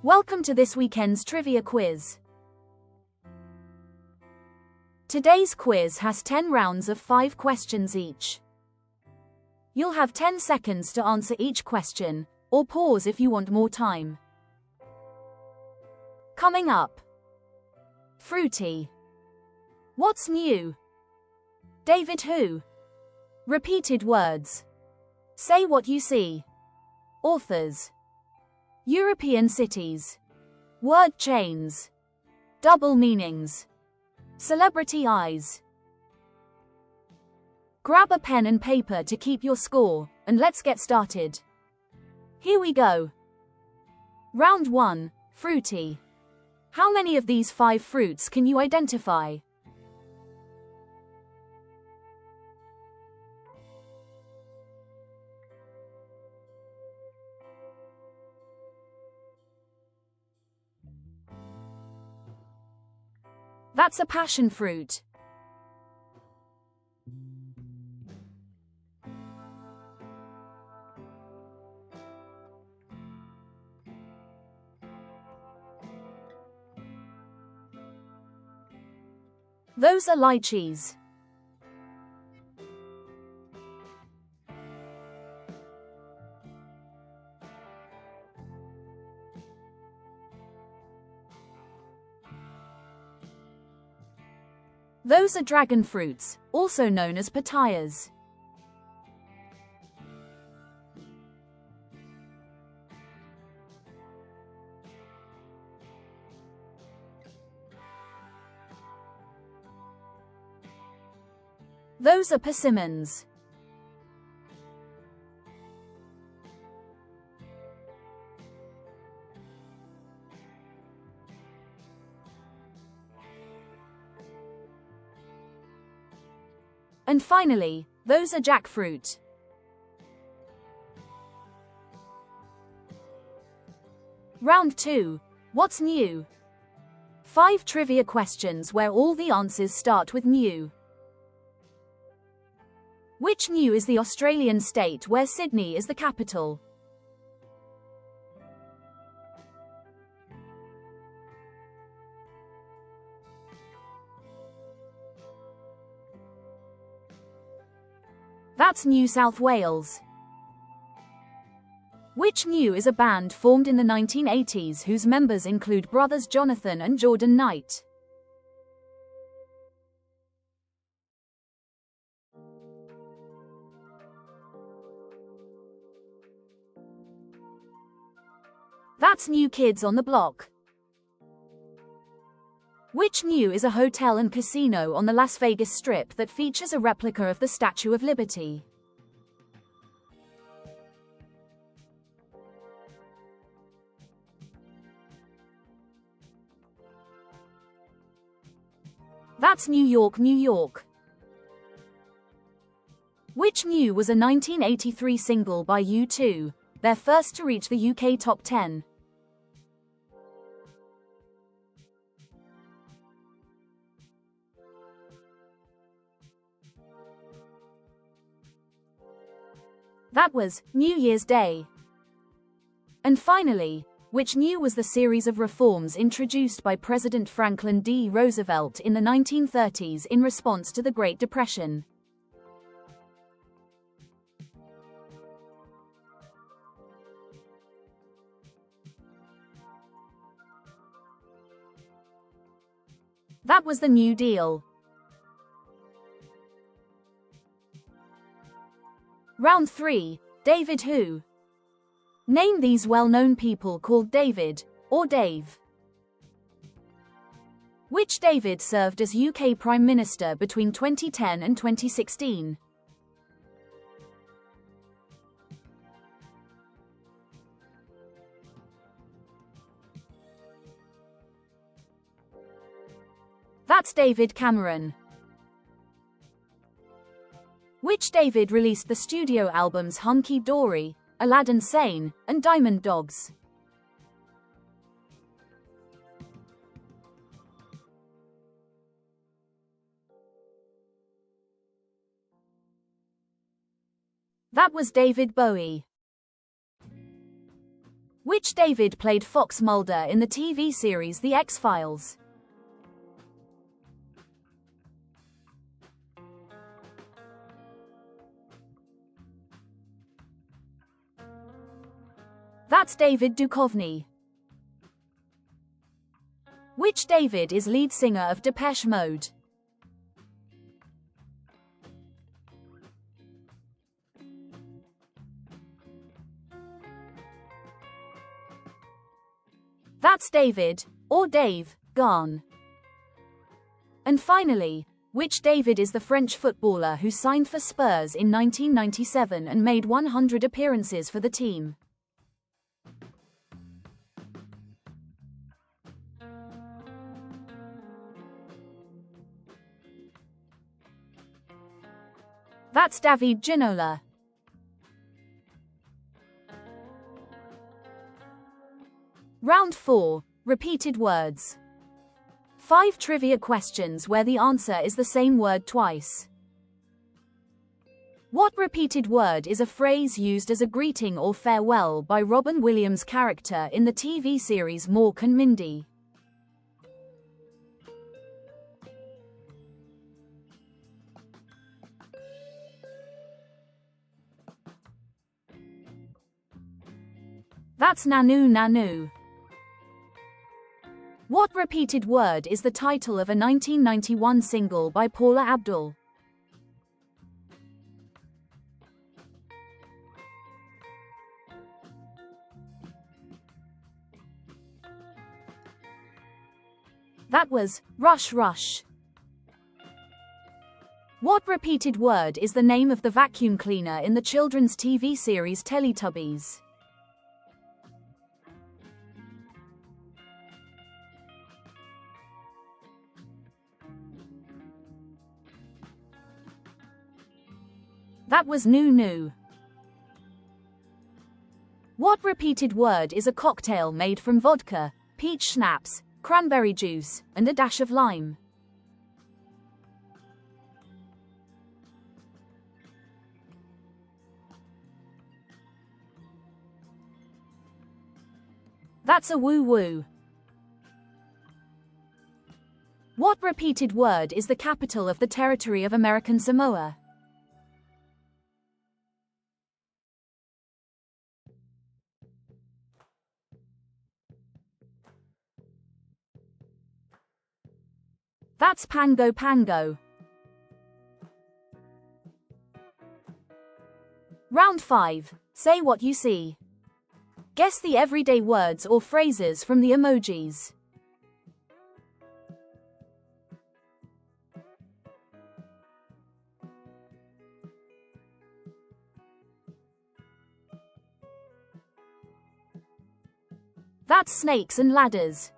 Welcome to this weekend's trivia quiz. Today's quiz has 10 rounds of 5 questions each. You'll have 10 seconds to answer each question, or pause if you want more time. Coming up. Fruity. What's new? David who? Repeated words. Say what you see. Authors. European cities. Word chains. Double meanings. Celebrity eyes. Grab a pen and paper to keep your score, and let's get started. Here we go. Round 1, fruity. How many of these 5 fruits can you identify? That's a passion fruit. Those are lychees. Those are dragon fruits, also known as pitayas. Those are persimmons. And finally, those are jackfruit. Round 2. What's new? 5 trivia questions where all the answers start with new. Which new is the Australian state where Sydney is the capital? That's New South Wales. Which new is a band formed in the 1980s whose members include brothers Jonathan and Jordan Knight? That's New Kids on the Block. Which new is a hotel and casino on the Las Vegas Strip that features a replica of the Statue of Liberty? That's New York, New York. Which new was a 1983 single by U2, their first to reach the UK top 10? That was New Year's Day. And finally, which new was the series of reforms introduced by President Franklin D. Roosevelt in the 1930s in response to the Great Depression? That was the New Deal. Round 3, David who? Name these well-known people called David, or Dave. Which David served as UK Prime Minister between 2010 and 2016? That's David Cameron. Which David released the studio albums Hunky Dory, Aladdin Sane, and Diamond Dogs? That was David Bowie. Which David played Fox Mulder in the TV series The X-Files? That's David Duchovny. Which David is lead singer of Depeche Mode? That's David, or Dave, Gahan. And finally, which David is the French footballer who signed for Spurs in 1997 and made 100 appearances for the team? That's David Ginola. Round 4. Repeated words. 5 trivia questions where the answer is the same word twice. What repeated word is a phrase used as a greeting or farewell by Robin Williams' character in the TV series Mork and Mindy? That's Nanu Nanu. What repeated word is the title of a 1991 single by Paula Abdul? That was Rush Rush. What repeated word is the name of the vacuum cleaner in the children's TV series Teletubbies? That was Noo. What repeated word is a cocktail made from vodka, peach schnapps, cranberry juice, and a dash of lime? That's a woo-woo. What repeated word is the capital of the territory of American Samoa? That's Pango Pango. Round 5. Say what you see. Guess the everyday words or phrases from the emojis. That's snakes and ladders.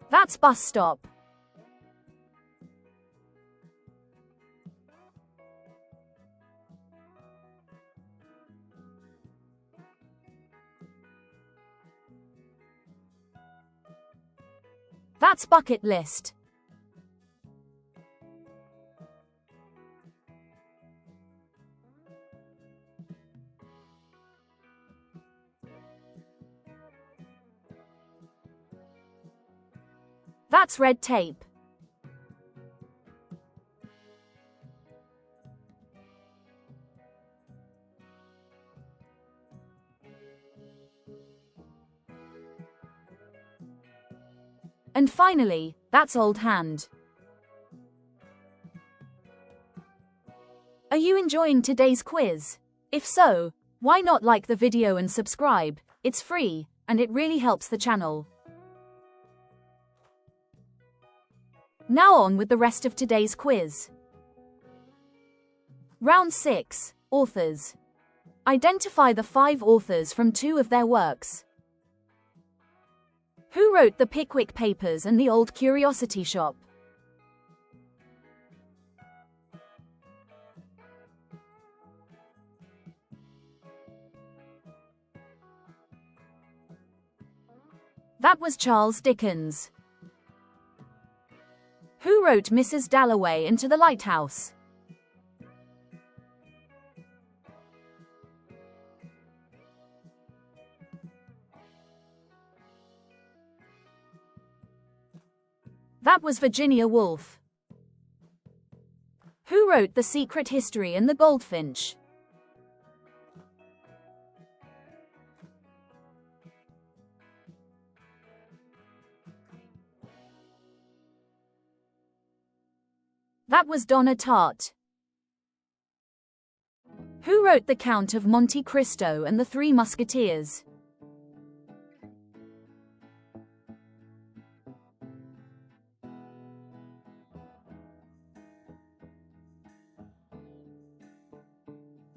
That's bus stop. That's bucket list. That's red tape. And finally, that's old hand. Are you enjoying today's quiz? If so, why not like the video and subscribe? It's free, and it really helps the channel. Now on with the rest of today's quiz. Round 6. Authors. Identify the 5 authors from 2 of their works. Who wrote The Pickwick Papers and The Old Curiosity Shop? That was Charles Dickens. Who wrote Mrs. Dalloway Into the Lighthouse? That was Virginia Woolf. Who wrote The Secret History and the Goldfinch? That was Donna Tartt. Who wrote The Count of Monte Cristo and the Three Musketeers?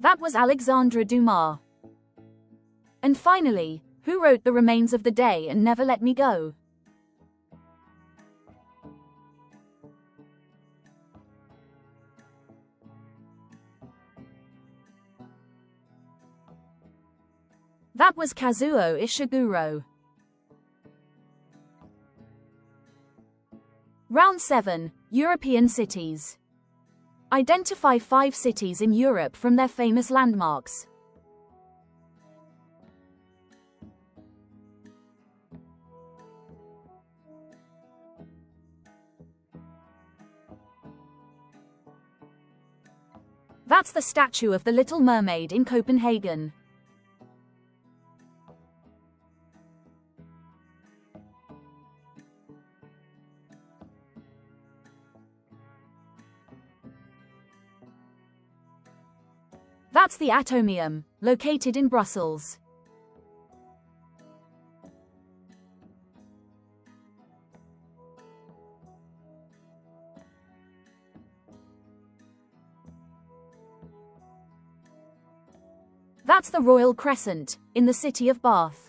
That was Alexandre Dumas. And finally, who wrote The Remains of the Day and Never Let Me Go? That was Kazuo Ishiguro. Round 7. European cities. Identify 5 cities in Europe from their famous landmarks. That's the statue of the Little Mermaid in Copenhagen. That's the Atomium, located in Brussels. That's the Royal Crescent, in the city of Bath.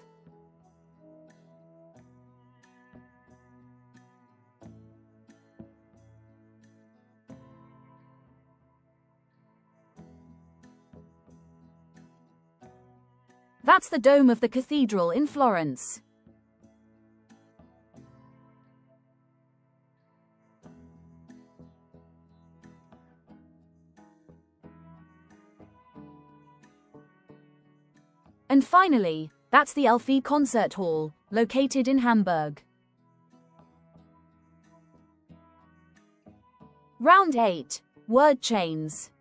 That's the dome of the cathedral in Florence. And finally, that's the Elfi Concert Hall, located in Hamburg. Round 8. Word chains.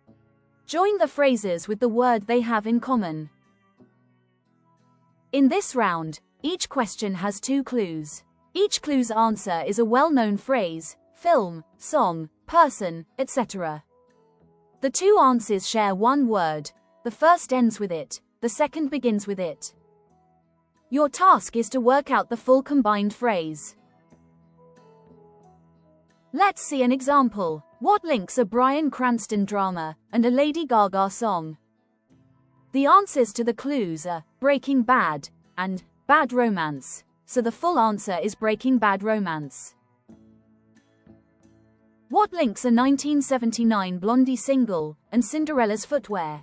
Join the phrases with the word they have in common. In this round, each question has 2 clues. Each clue's answer is a well-known phrase, film, song, person, etc. The 2 answers share one word. The first ends with it, the second begins with it. Your task is to work out the full combined phrase. Let's see an example. What links a Bryan Cranston drama and a Lady Gaga song? The answers to the clues are Breaking Bad and Bad Romance, so the full answer is Breaking Bad Romance. What links a 1979 Blondie single and Cinderella's footwear?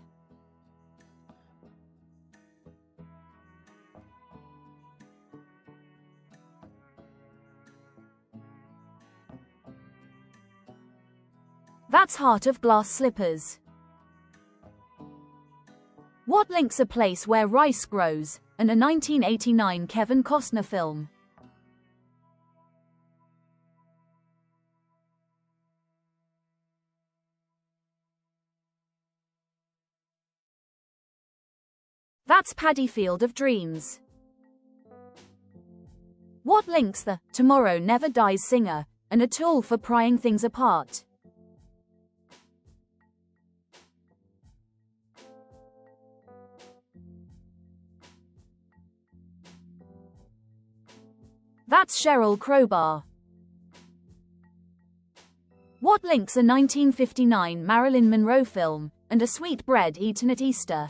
That's Heart of Glass slippers. What links a place where rice grows and a 1989 Kevin Costner film? That's Paddy Field of Dreams. What links the Tomorrow Never Dies singer and a tool for prying things apart? That's Cheryl Crowbar. What links a 1959 Marilyn Monroe film and a sweet bread eaten at Easter?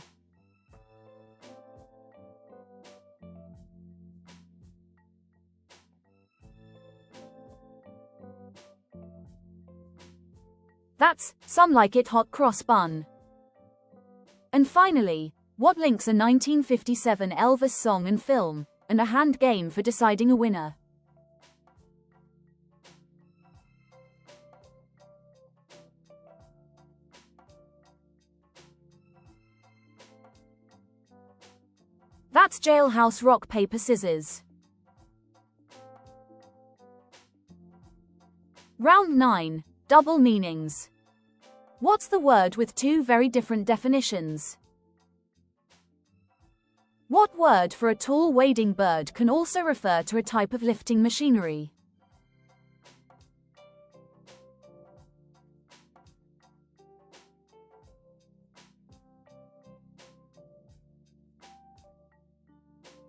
That's Some Like It Hot Cross Bun. And finally, what links a 1957 Elvis song and film and a hand game for deciding a winner. That's Jailhouse Rock Paper Scissors. Round 9. Double meanings. What's the word with two very different definitions? What word for a tall wading bird can also refer to a type of lifting machinery?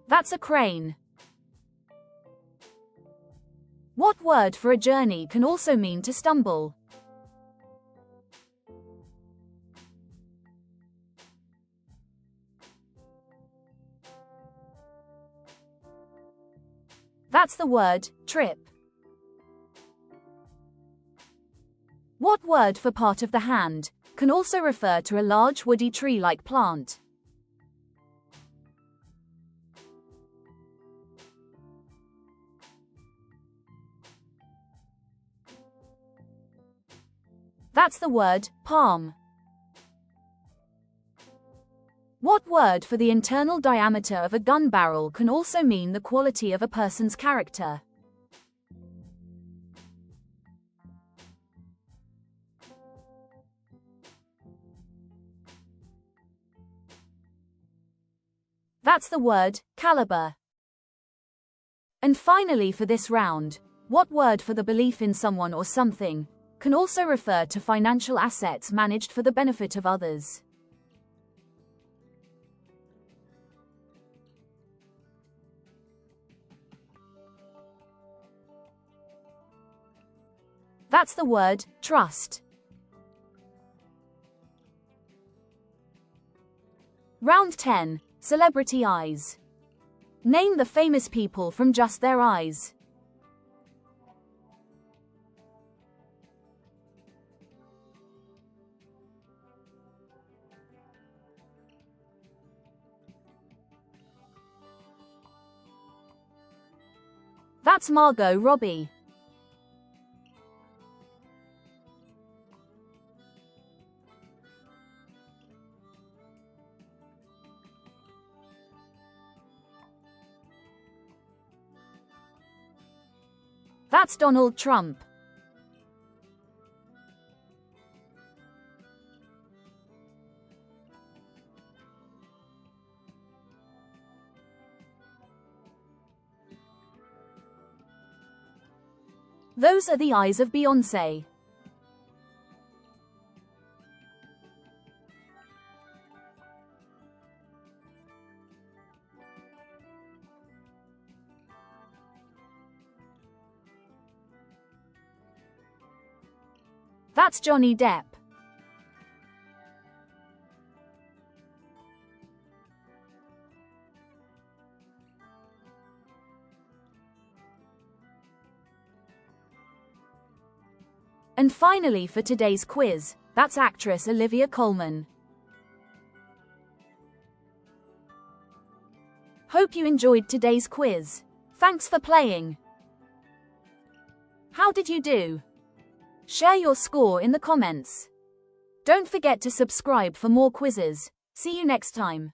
That's a crane. What word for a journey can also mean to stumble? That's the word trip. What word for part of the hand can also refer to a large woody tree-like plant? That's the word palm. What word for the internal diameter of a gun barrel can also mean the quality of a person's character? That's the word caliber. And finally for this round, what word for the belief in someone or something can also refer to financial assets managed for the benefit of others? That's the word trust. Round 10. Celebrity eyes. Name the famous people from just their eyes. That's Margot Robbie. That's Donald Trump. Those are the eyes of Beyoncé. That's Johnny Depp. And finally for today's quiz, that's actress Olivia Colman. Hope you enjoyed today's quiz. Thanks for playing. How did you do? Share your score in the comments. Don't forget to subscribe for more quizzes. See you next time.